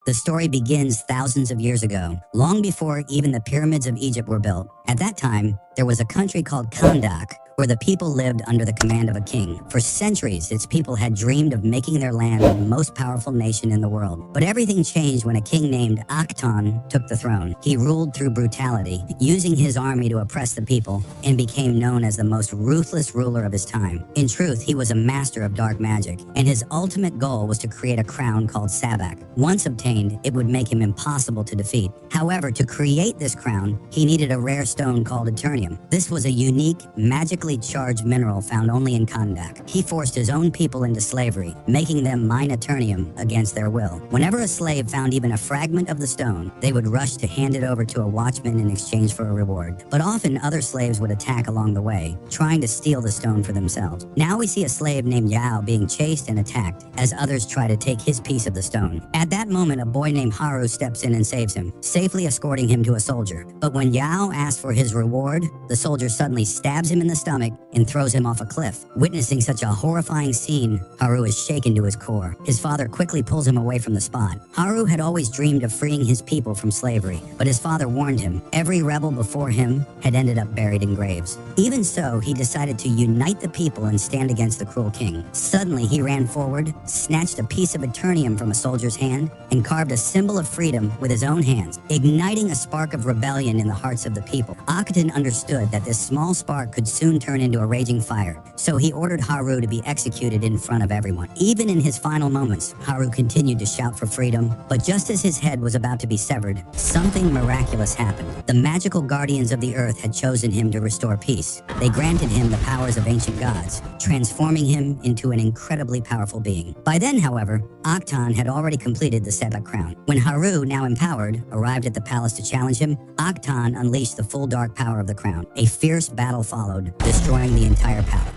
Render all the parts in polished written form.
The story begins thousands of years ago, long before even the pyramids of Egypt were built. At that time, there was a country called Kandak, where the people lived under the command of a king. For centuries, its people had dreamed of making their land the most powerful nation in the world. But everything changed when a king named Akhenaten took the throne. He ruled through brutality, using his army to oppress the people, and became known as the most ruthless ruler of his time. In truth, he was a master of dark magic, and his ultimate goal was to create a crown called Sabak. Once obtained, it would make him impossible to defeat. However, to create this crown, he needed a rare stone called Eternium. This was a unique, magically charged mineral found only in Kandak. He forced his own people into slavery, making them mine Eternium against their will. Whenever a slave found even a fragment of the stone, they would rush to hand it over to a watchman in exchange for a reward. But often other slaves would attack along the way, trying to steal the stone for themselves. Now we see a slave named Yao being chased and attacked as others try to take his piece of the stone. At that moment, a boy named Haru steps in and saves him, safely escorting him to a soldier. But when Yao asks for his reward, the soldier suddenly stabs him in the stomach and throws him off a cliff. Witnessing such a horrifying scene, Haru is shaken to his core. His father quickly pulls him away from the spot. Haru had always dreamed of freeing his people from slavery, but his father warned him every rebel before him had ended up buried in graves. Even so, he decided to unite the people and stand against the cruel king. Suddenly, he ran forward, snatched a piece of Eternium from a soldier's hand, and carved a symbol of freedom with his own hands, igniting a spark of rebellion in the hearts of the people. Akhenaten understood that this small spark could soon turn into a raging fire, so he ordered Haru to be executed in front of everyone. Even in his final moments, Haru continued to shout for freedom, but just as his head was about to be severed, something miraculous happened. The magical guardians of the earth had chosen him to restore peace. They granted him the powers of ancient gods, transforming him into an incredibly powerful being. By then, however, Akhenaten had already completed the Sebek crown. When Haru, now empowered, arrived at the palace to challenge him, Akhenaten unleashed the full dark power of the crown. A fierce battle followed, destroying the entire palace.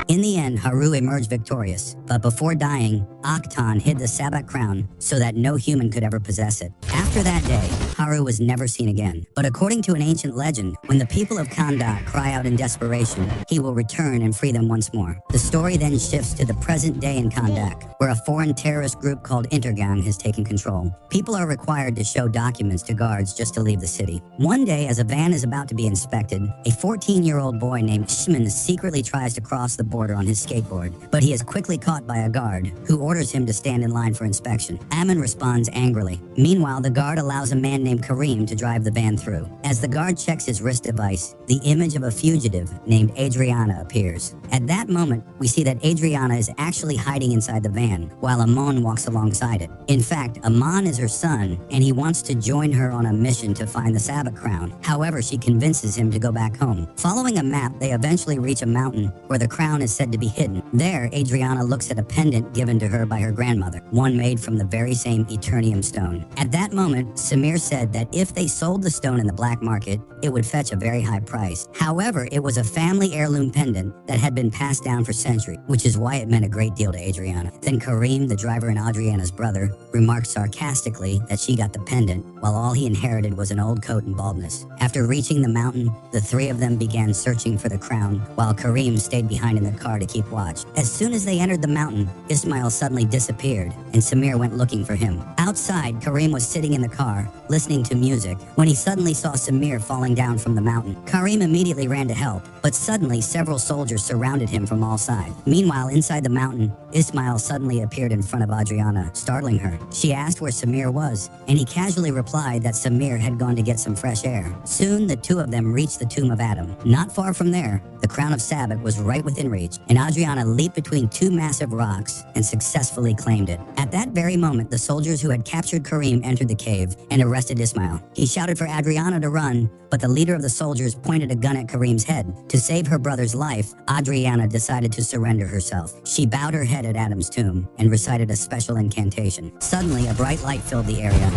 In the end, Haru emerged victorious, but before dying, Akhenaten hid the Sabak crown so that no human could ever possess it. After that day, Haru was never seen again. But according to an ancient legend, when the people of Kandak cry out in desperation, he will return and free them once more. The story then shifts to the present day in Kandak, where a foreign terrorist group called Intergang has taken control. People are required to show documents to guards just to leave the city. One day, as a van is about to be inspected, a 14-year-old boy named Shman secretly tries to cross the border on his skateboard, but he is quickly caught by a guard, who orders him to stand in line for inspection. Ammon responds angrily. Meanwhile, the guard allows a man named Karim to drive the van through. As the guard checks his wrist device, the image of a fugitive named Adriana appears. At that moment, we see that Adriana is actually hiding inside the van, while Amon walks alongside it. In fact, Amon is her son, and he wants to join her on a mission to find the Sabbath crown. However, she convinces him to go back home. Following a map, they eventually reach a mountain where the crown is said to be hidden. There, Adriana looks at a pendant given to her by her grandmother, one made from the very same Eternium stone. At that moment, Samir said that if they sold the stone in the black market, it would fetch a very high price. However, it was a family heirloom pendant that had been passed down for centuries, which is why it meant a great deal to Adriana. Then Karim, the driver and Adriana's brother, remarked sarcastically that she got the pendant, while all he inherited was an old coat and baldness. After reaching the mountain, the three of them began searching for the crown, while Karim stayed behind in the car to keep watch. As soon as they entered the mountain, Ismail suddenly disappeared, and Samir went looking for him. Outside, Karim was sitting in the car, listening to music, when he suddenly saw Samir falling down from the mountain. Karim immediately ran to help, but suddenly several soldiers surrounded him from all sides. Meanwhile, inside the mountain, Ismail suddenly appeared in front of Adriana, startling her. She asked where Samir was, and he casually replied that Samir had gone to get some fresh air. Soon, the two of them reached the tomb of Adam. Not far from there, the crown of Sabbath was right within reach, and Adriana leaped between two massive rocks and successfully claimed it. At that very moment, the soldiers who had captured Karim entered the cave and arrested Ismail. He shouted for Adriana to run, but the leader of the soldiers pointed a gun at Karim's head. To save her brother's life, Adriana decided to surrender herself. She bowed her head at Adam's tomb and recited a special incantation. Suddenly, a bright light filled the area,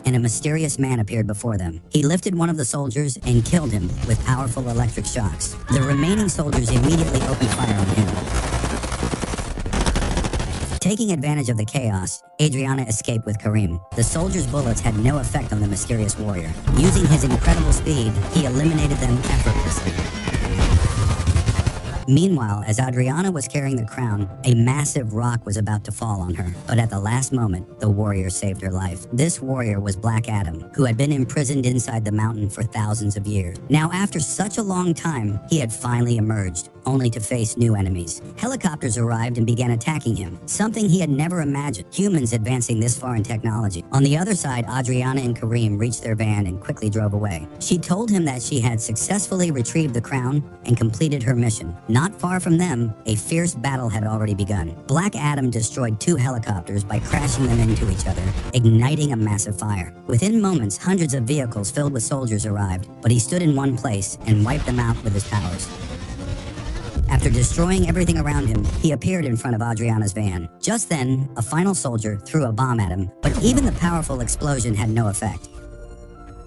and a mysterious man appeared before them. He lifted one of the soldiers and killed him with powerful electric shocks. The remaining soldiers immediately opened fire on him. Taking advantage of the chaos, Adriana escaped with Karim. The soldier's bullets had no effect on the mysterious warrior. Using his incredible speed, he eliminated them effortlessly. Meanwhile, as Adriana was carrying the crown, a massive rock was about to fall on her. But at the last moment, the warrior saved her life. This warrior was Black Adam, who had been imprisoned inside the mountain for thousands of years. Now, after such a long time, he had finally emerged, only to face new enemies. Helicopters arrived and began attacking him, something he had never imagined, humans advancing this far in technology. On the other side, Adriana and Kareem reached their van and quickly drove away. She told him that she had successfully retrieved the crown and completed her mission. Not far from them, a fierce battle had already begun. Black Adam destroyed 2 helicopters by crashing them into each other, igniting a massive fire. Within moments, hundreds of vehicles filled with soldiers arrived, but he stood in one place and wiped them out with his powers. After destroying everything around him, he appeared in front of Adriana's van. Just then, a final soldier threw a bomb at him, but even the powerful explosion had no effect.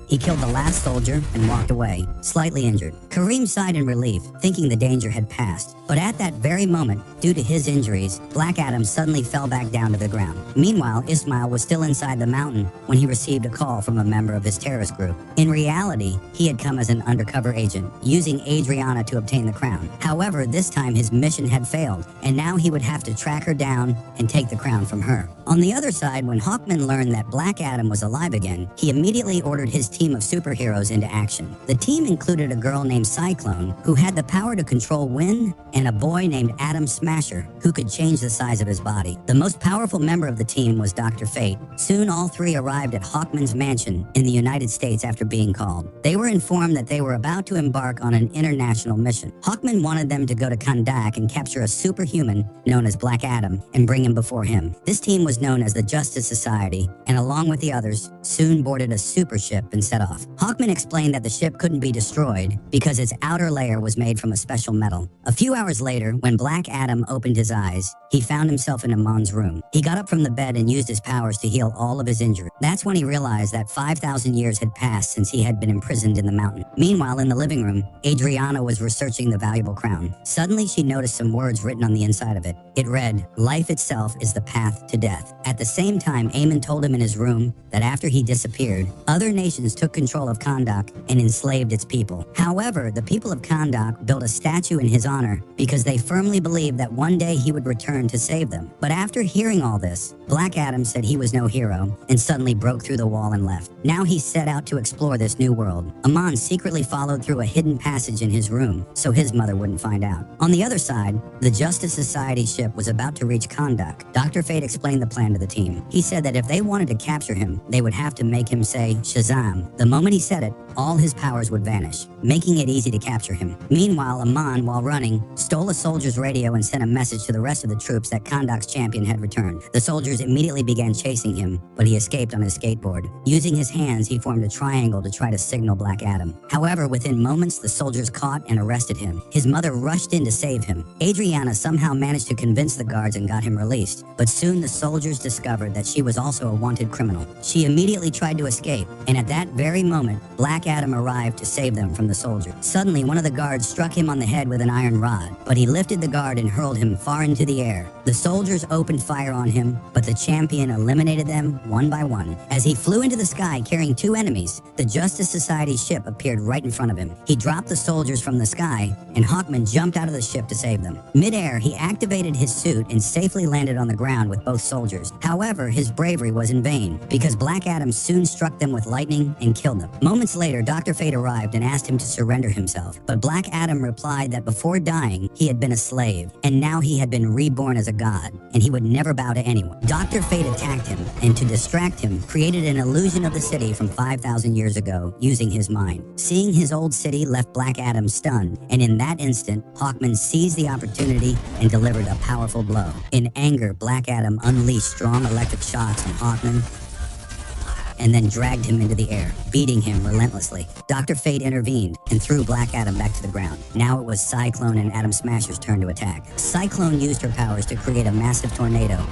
He killed the last soldier and walked away, slightly injured. Kareem sighed in relief, thinking the danger had passed. But at that very moment, due to his injuries, Black Adam suddenly fell back down to the ground. Meanwhile, Ismail was still inside the mountain when he received a call from a member of his terrorist group. In reality, he had come as an undercover agent, using Adriana to obtain the crown. However, this time his mission had failed, and now he would have to track her down and take the crown from her. On the other side, when Hawkman learned that Black Adam was alive again, he immediately ordered his team of superheroes into action. The team included a girl named Cyclone, who had the power to control wind, and a boy named Atom Smasher, who could change the size of his body. The most powerful member of the team was Dr. Fate. Soon all 3 arrived at Hawkman's mansion in the United States after being called. They were informed that they were about to embark on an international mission. Hawkman wanted them to go to Kahndaq and capture a superhuman known as Black Adam and bring him before him. This team was known as the Justice Society, and along with the others, soon boarded a super ship and set off. Hawkman explained that the ship couldn't be destroyed because its outer layer was made from a special metal. A few hours later, when Black Adam opened his eyes, he found himself in Amon's room. He got up from the bed and used his powers to heal all of his injuries. That's when he realized that 5,000 years had passed since he had been imprisoned in the mountain. Meanwhile, in the living room, Adriana was researching the valuable crown. Suddenly, she noticed some words written on the inside of it. It read, "Life itself is the path to death." At the same time, Eamon told him in his room that after he disappeared, other nations took control of Kahndaq and enslaved its people. However, the people of Kahndaq built a statue in his honor because they firmly believed that one day he would return to save them. But after hearing all this, Black Adam said he was no hero and suddenly broke through the wall and left. Now he set out to explore this new world. Amon secretly followed through a hidden passage in his room so his mother wouldn't find out. On the other side, the Justice Society ship was about to reach Kahndaq. Dr. Fate explained the plan to the team. He said that if they wanted to capture him, they would have to make him say Shazam. The moment he said it, all his powers would vanish, making it easy to capture him. Meanwhile, Amon, while running, stole a soldier's radio and sent a message to the rest of the troops that Kahndaq's champion had returned. The soldiers immediately began chasing him, but he escaped on his skateboard. Using his hands, he formed a triangle to try to signal Black Adam. However, within moments, the soldiers caught and arrested him. His mother rushed in to save him. Adriana somehow managed to convince the guards and got him released, but soon the soldiers discovered that she was also a wanted criminal. She immediately tried to escape, and at that very moment, Black Adam arrived to save them from the soldiers. Suddenly, one of the guards struck him on the head with an iron rod, but he lifted the guard and hurled him far into the air. The soldiers opened fire on him, but the champion eliminated them one by one. As he flew into the sky carrying 2 enemies, the Justice Society ship appeared right in front of him. He dropped the soldiers from the sky, and Hawkman jumped out of the ship to save them. Mid-air, he activated his suit and safely landed on the ground with both soldiers. However, his bravery was in vain, because Black Adam soon struck them with lightning and killed them. Moments later, Dr. Fate arrived and asked him to surrender himself, but Black Adam replied that before dying, he had been a slave, and now he had been reborn as a god, and he would never bow to anyone. Dr. Fate attacked him, and to distract him, created an illusion of the city from 5,000 years ago, using his mind. Seeing his old city left Black Adam stunned, and in that instant, Hawkman seized the opportunity and delivered a powerful blow. In anger, Black Adam unleashed strong electric shocks on Hawkman, and then dragged him into the air, beating him relentlessly. Dr. Fate intervened and threw Black Adam back to the ground. Now it was Cyclone and Atom Smasher's turn to attack. Cyclone used her powers to create a massive tornado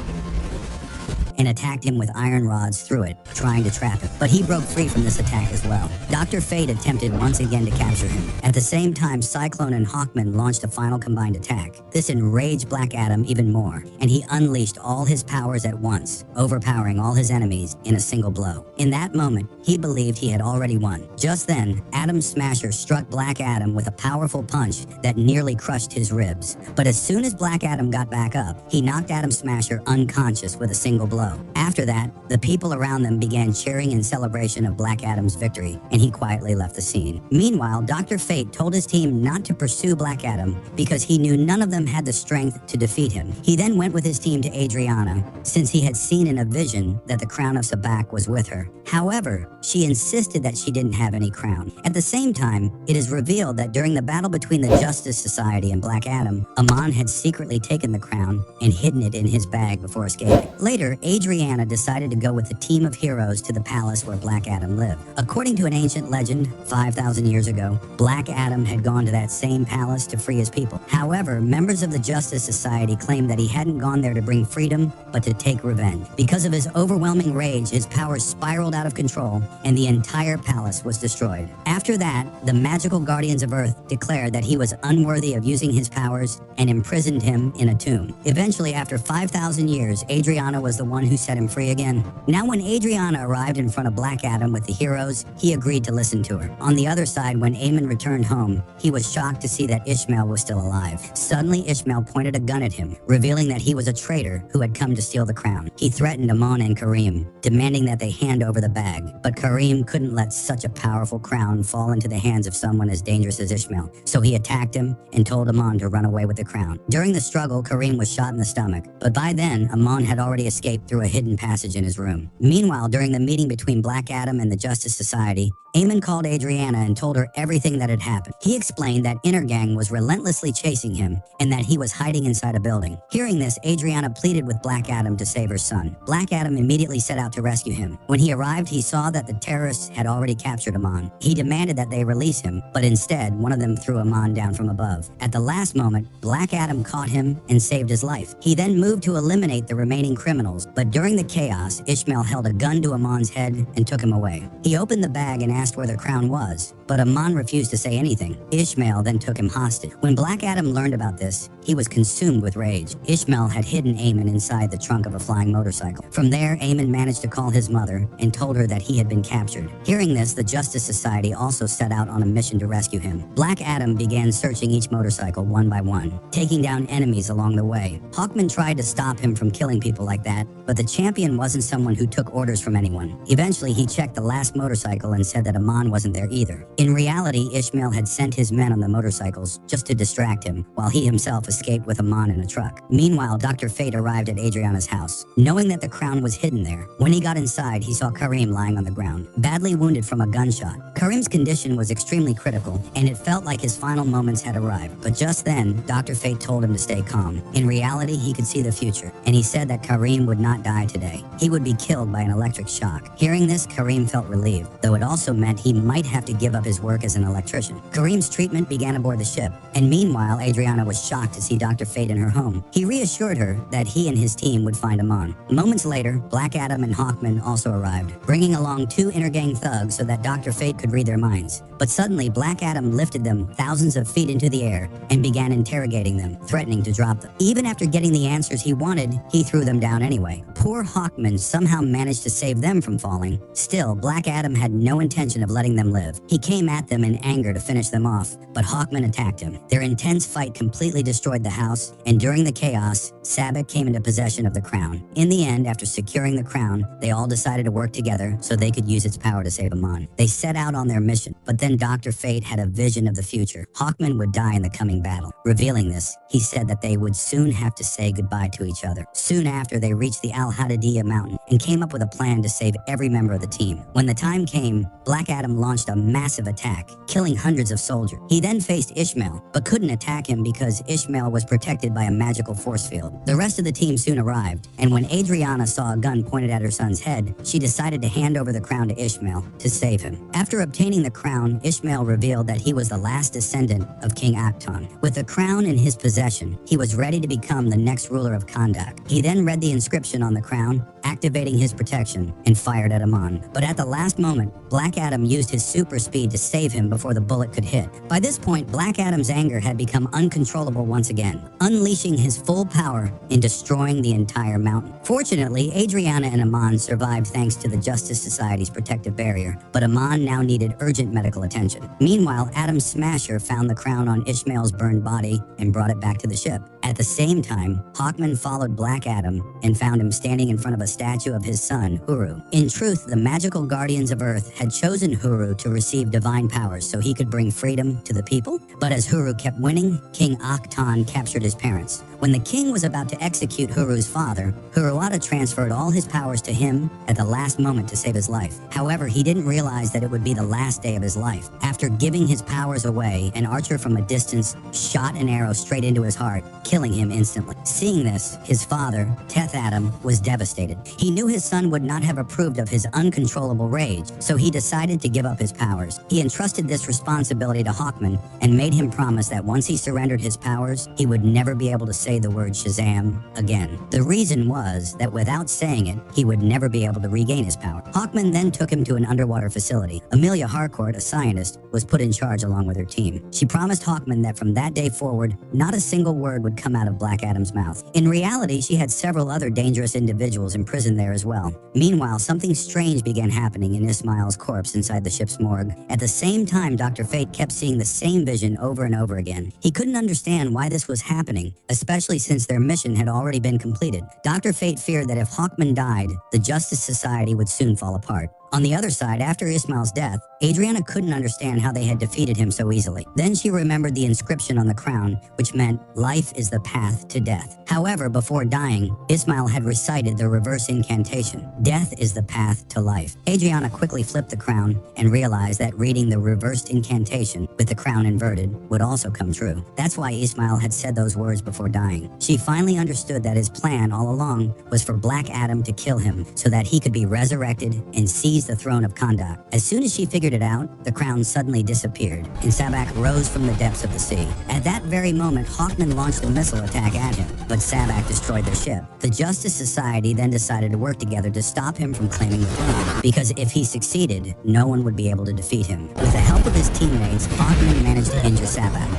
and attacked him with iron rods through it, trying to trap him. But he broke free from this attack as well. Dr. Fate attempted once again to capture him. At the same time, Cyclone and Hawkman launched a final combined attack. This enraged Black Adam even more, and he unleashed all his powers at once, overpowering all his enemies in a single blow. In that moment, he believed he had already won. Just then, Adam Smasher struck Black Adam with a powerful punch that nearly crushed his ribs. But as soon as Black Adam got back up, he knocked Adam Smasher unconscious with a single blow. After that, the people around them began cheering in celebration of Black Adam's victory, and he quietly left the scene. Meanwhile, Dr. Fate told his team not to pursue Black Adam because he knew none of them had the strength to defeat him. He then went with his team to Adriana, since he had seen in a vision that the crown of Sabak was with her. However, she insisted that she didn't have any crown. At the same time, it is revealed that during the battle between the Justice Society and Black Adam, Amon had secretly taken the crown and hidden it in his bag before escaping. Later, Adriana decided to go with the team of heroes to the palace where Black Adam lived. According to an ancient legend, 5,000 years ago, Black Adam had gone to that same palace to free his people. However, members of the Justice Society claimed that he hadn't gone there to bring freedom, but to take revenge. Because of his overwhelming rage, his powers spiraled out of control, and the entire palace was destroyed. After that, the magical guardians of Earth declared that he was unworthy of using his powers and imprisoned him in a tomb. Eventually, after 5,000 years, Adriana was the one who set him free again. Now, when Adriana arrived in front of Black Adam with the heroes, he agreed to listen to her. On the other side, when Eamon returned home, he was shocked to see that Ishmael was still alive. Suddenly, Ishmael pointed a gun at him, revealing that he was a traitor who had come to steal the crown. He threatened Amon and Kareem, demanding that they hand over the bag. But Kareem couldn't let such a powerful crown fall into the hands of someone as dangerous as Ishmael, so he attacked him and told Amon to run away with the crown. During the struggle, Kareem was shot in the stomach, but by then, Amon had already escaped through a hidden passage in his room. Meanwhile, during the meeting between Black Adam and the Justice Society, Eamon called Adriana and told her everything that had happened. He explained that Intergang was relentlessly chasing him and that he was hiding inside a building. Hearing this, Adriana pleaded with Black Adam to save her son. Black Adam immediately set out to rescue him. When he arrived, he saw that the terrorists had already captured Amon. He demanded that they release him, but instead, one of them threw Amon down from above. At the last moment, Black Adam caught him and saved his life. He then moved to eliminate the remaining criminals, but during the chaos, Ishmael held a gun to Amon's head and took him away. He opened the bag and asked where the crown was, but Amon refused to say anything. Ishmael then took him hostage. When Black Adam learned about this, he was consumed with rage. Ishmael had hidden Eamon inside the trunk of a flying motorcycle. From there, Eamon managed to call his mother and told her that he had been captured. Hearing this, the Justice Society also set out on a mission to rescue him. Black Adam began searching each motorcycle one by one, taking down enemies along the way. Hawkman tried to stop him from killing people like that, but the champion wasn't someone who took orders from anyone. Eventually, he checked the last motorcycle and said that Amon wasn't there either. In reality, Ishmael had sent his men on the motorcycles just to distract him, while he himself escaped with Amon in a truck. Meanwhile, Dr. Fate arrived at Adriana's house, knowing that the crown was hidden there. When he got inside, he saw Kareem lying on the ground, badly wounded from a gunshot. Kareem's condition was extremely critical, and it felt like his final moments had arrived. But just then, Dr. Fate told him to stay calm. In reality, he could see the future, and he said that Kareem would not die today. He would be killed by an electric shock. Hearing this, Kareem felt relieved, though it also meant he might have to give up his work as an electrician. Kareem's treatment began aboard the ship, and meanwhile, Adriana was shocked to see Dr. Fate in her home. He reassured her that he and his team would find Amon. Moments later, Black Adam and Hawkman also arrived, bringing along 2 Intergang thugs so that Dr. Fate could read their minds. But suddenly, Black Adam lifted them thousands of feet into the air and began interrogating them, threatening to drop them. Even after getting the answers he wanted, he threw them down anyway. Poor Hawkman somehow managed to save them from falling. Still, Black Adam had no intention of letting them live. He came at them in anger to finish them off, but Hawkman attacked him. Their intense fight completely destroyed the house, and during the chaos, Sabbath came into possession of the crown. In the end, after securing the crown, they all decided to work together so they could use its power to save Amon. They set out on their mission, but then Dr. Fate had a vision of the future. Hawkman would die in the coming battle. Revealing this, he said that they would soon have to say goodbye to each other. Soon after, they reached the Al-Hadidiyah mountain and came up with a plan to save every member of the team. When the time came, Black Adam launched a massive attack, killing hundreds of soldiers. He then faced Ishmael, but couldn't attack him because Ishmael was protected by a magical force field. The rest of the team soon arrived, and when Adriana saw a gun pointed at her son's head, she decided to hand over the crown to Ishmael to save him. After obtaining the crown, Ishmael revealed that he was the last descendant of King Akton. With the crown in his possession, he was ready to become the next ruler of Kahndaq. He then read the inscription on the the crown, activating his protection, and fired at Amon. But at the last moment, Black Adam used his super speed to save him before the bullet could hit. By this point, Black Adam's anger had become uncontrollable once again, unleashing his full power and destroying the entire mountain. Fortunately, Adriana and Amon survived thanks to the Justice Society's protective barrier, but Amon now needed urgent medical attention. Meanwhile, Adam's smasher found the crown on Ishmael's burned body and brought it back to the ship. At the same time, Hawkman followed Black Adam and found him standing in front of a statue of his son, Huru. In truth, the magical guardians of Earth had chosen Huru to receive divine powers so he could bring freedom to the people. But as Huru kept winning, King Akhton captured his parents. When the king was about to execute Huru's father, Huruata transferred all his powers to him at the last moment to save his life. However, he didn't realize that it would be the last day of his life. After giving his powers away, an archer from a distance shot an arrow straight into his heart, killing him instantly. Seeing this, his father, Teth Adam, was devastated. He knew his son would not have approved of his uncontrollable rage, so he decided to give up his powers. He entrusted this responsibility to Hawkman and made him promise that once he surrendered his powers, he would never be able to say the word Shazam again. The reason was that without saying it, he would never be able to regain his power. Hawkman then took him to an underwater facility. Amelia Harcourt, a scientist, was put in charge along with her team. She promised Hawkman that from that day forward, not a single word would come out of Black Adam's mouth. In reality, she had several other dangerous individuals imprisoned there as well. Meanwhile, something strange began happening in Ismail's corpse inside the ship's morgue. At the same time, Dr. Fate kept seeing the same vision over and over again. He couldn't understand why this was happening, especially since their mission had already been completed. Dr. Fate feared that if Hawkman died, the Justice Society would soon fall apart. On the other side, after Ismail's death, Adriana couldn't understand how they had defeated him so easily. Then she remembered the inscription on the crown, which meant, "Life is the path to death." However, before dying, Ismail had recited the reverse incantation, "Death is the path to life." Adriana quickly flipped the crown and realized that reading the reversed incantation with the crown inverted would also come true. That's why Ismail had said those words before dying. She finally understood that his plan all along was for Black Adam to kill him so that he could be resurrected and seize the throne of Kahndaq. As soon as she figured it out, the crown suddenly disappeared, and Sabak rose from the depths of the sea. At that very moment, Hawkman launched a missile attack at him, but Sabak destroyed their ship. The Justice Society then decided to work together to stop him from claiming the throne, because if he succeeded, no one would be able to defeat him. With the help of his teammates, Hawkman managed to injure Sabak.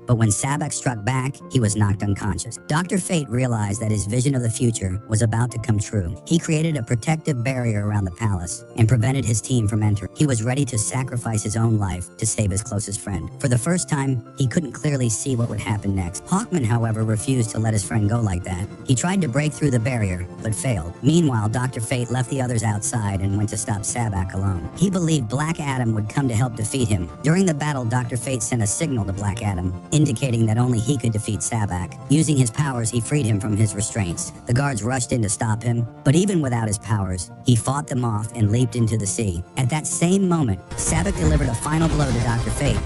But when Sabak struck back, he was knocked unconscious. Dr. Fate realized that his vision of the future was about to come true. He created a protective barrier around the palace and prevented his team from entering. He was ready to sacrifice his own life to save his closest friend. For the first time, he couldn't clearly see what would happen next. Hawkman, however, refused to let his friend go like that. He tried to break through the barrier, but failed. Meanwhile, Dr. Fate left the others outside and went to stop Sabak alone. He believed Black Adam would come to help defeat him. During the battle, Dr. Fate sent a signal to Black Adam, indicating that only he could defeat Sabak. Using his powers, he freed him from his restraints. The guards rushed in to stop him, but even without his powers, he fought them off and leaped into the sea. At that same moment, Sabak delivered a final blow to Dr. Fate,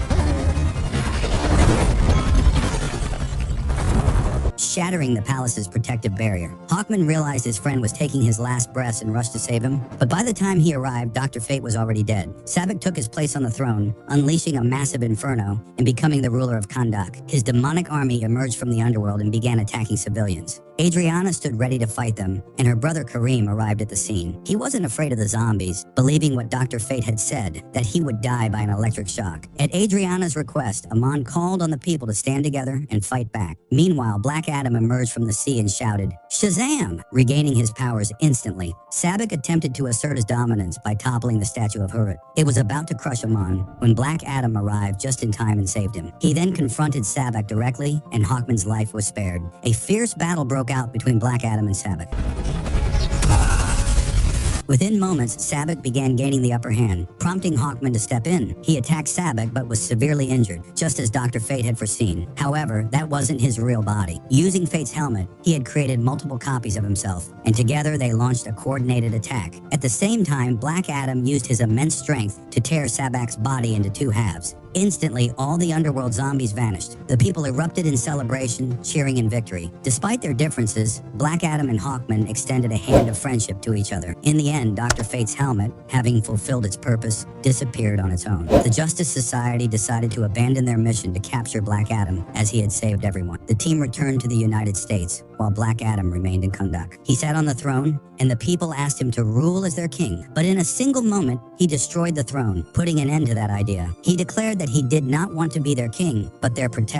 shattering the palace's protective barrier. Hawkman realized his friend was taking his last breaths and rushed to save him, but by the time he arrived, Dr. Fate was already dead. Sabak took his place on the throne, unleashing a massive inferno and becoming the ruler of Kahndaq. His demonic army emerged from the underworld and began attacking civilians. Adriana stood ready to fight them, and her brother Kareem arrived at the scene. He wasn't afraid of the zombies, believing what Dr. Fate had said, that he would die by an electric shock. At Adriana's request, Amon called on the people to stand together and fight back. Meanwhile, Black Adam emerged from the sea and shouted, "Shazam!" regaining his powers instantly. Sabak attempted to assert his dominance by toppling the statue of Hurut. It was about to crush Amon when Black Adam arrived just in time and saved him. He then confronted Sabak directly, and Hawkman's life was spared. A fierce battle broke out between Black Adam and Sabak. Within moments, Sabak began gaining the upper hand, prompting Hawkman to step in. He attacked Sabak but was severely injured, just as Dr. Fate had foreseen. However, that wasn't his real body. Using Fate's helmet, he had created multiple copies of himself, and together they launched a coordinated attack. At the same time, Black Adam used his immense strength to tear Sabak's body into two halves. Instantly, all the underworld zombies vanished. The people erupted in celebration, cheering in victory. Despite their differences, Black Adam and Hawkman extended a hand of friendship to each other. In the end, Dr. Fate's helmet, having fulfilled its purpose, disappeared on its own. The Justice Society decided to abandon their mission to capture Black Adam, as he had saved everyone. The team returned to the United States, while Black Adam remained in Kahndaq. He sat on the throne, and the people asked him to rule as their king. But in a single moment, he destroyed the throne, putting an end to that idea. He declared that he did not want to be their king, but their protector.